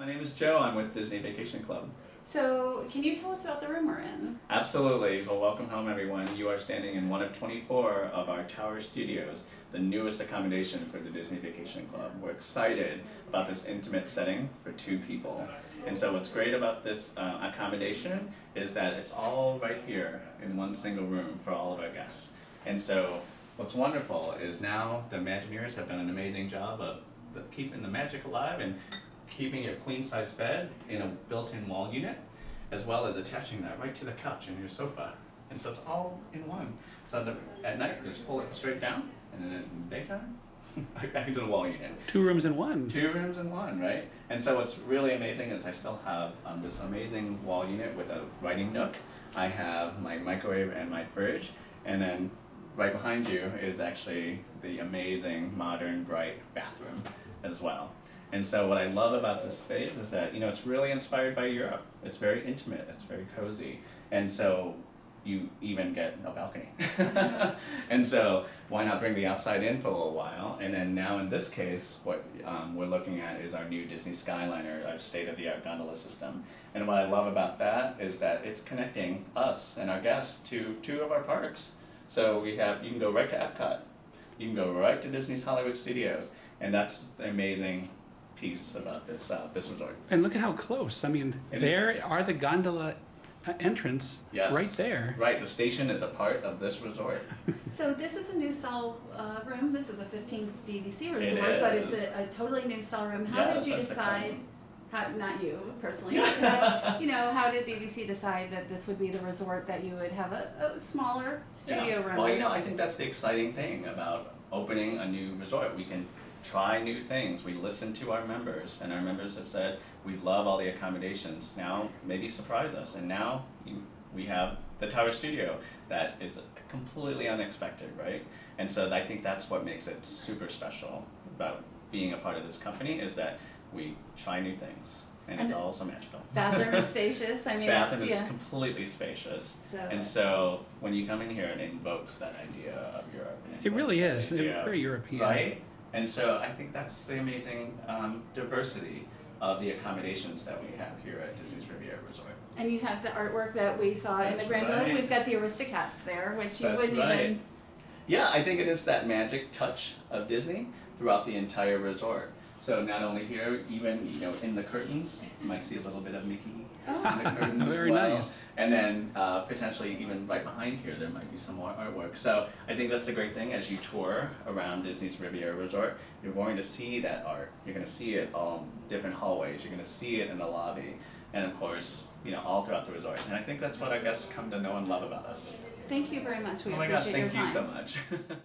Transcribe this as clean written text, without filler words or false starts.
My name is Joe. I'm with Disney Vacation Club. So, can you tell us about the room we're in? Absolutely. Well, welcome home, everyone. You are standing in one of 24 of our tower studios, the newest accommodation for the Disney Vacation Club. We're excited about this intimate setting for 2 people. And so what's great about this accommodation is that it's all right here in one single room for all of our guests. And so what's wonderful is now the Imagineers have done an amazing job of keeping the magic alive and keeping a queen-size bed in a built-in wall unit, as well as attaching that right to the couch and your sofa. And so it's all in one. So at night, just pull it straight down, and then in daytime, right back into the wall unit. 2 rooms in one. 2 rooms in one, right? And so what's really amazing is I still have this amazing wall unit with a writing nook. I have my microwave and my fridge, and then right behind you is actually the amazing, modern, bright bathroom as well. And so what I love about this space is that, you know, it's really inspired by Europe. It's very intimate, it's very cozy. And so you even get a balcony. And so why not bring the outside in for a little while? And then now in this case, what we're looking at is our new Disney Skyliner, our state-of-the-art gondola system. And what I love about that is that it's connecting us and our guests to 2 of our parks. So you can go right to Epcot, you can go right to Disney's Hollywood Studios, and that's the amazing piece about this resort. And look at how close. I mean, there are the gondola entrance right there. Right, the station is a part of this resort. So this is a new style room. This is a 15 DVC resort, It but is. it's a totally new style room. How Yes, did you that's decide? exciting. Not you personally, but how did DVC decide that this would be the resort that you would have a smaller studio room? Well, I think that's the exciting thing about opening a new resort. We can try new things. We listen to our members, and our members have said, we love all the accommodations. Now, maybe surprise us. And now we have the Tower Studio that is completely unexpected, right? And so I think that's what makes it super special about being a part of this company, is that we try new things, and it's all so magical. Bathroom is spacious. I mean, bathroom is completely spacious, and so when you come in here, it invokes that idea of Europe. It really is. It's very European. Right? And so I think that's the amazing diversity of the accommodations that we have here at Disney's Riviera Resort. And you have the artwork that we saw in the Grand Village. We've got the Aristocats there, which you wouldn't even... Yeah, I think it is that magic touch of Disney throughout the entire resort. So not only here, even in the curtains, you might see a little bit of Mickey in the curtains Very as well. nice. And then potentially even right behind here, there might be some more artwork. So I think that's a great thing. As you tour around Disney's Riviera Resort, you're going to see that art. You're going to see it all different hallways. You're going to see it in the lobby, and of course, all throughout the resort. And I think that's what our guests come to know and love about us. Thank you very much. We Oh my gosh, appreciate your thank time. you so much.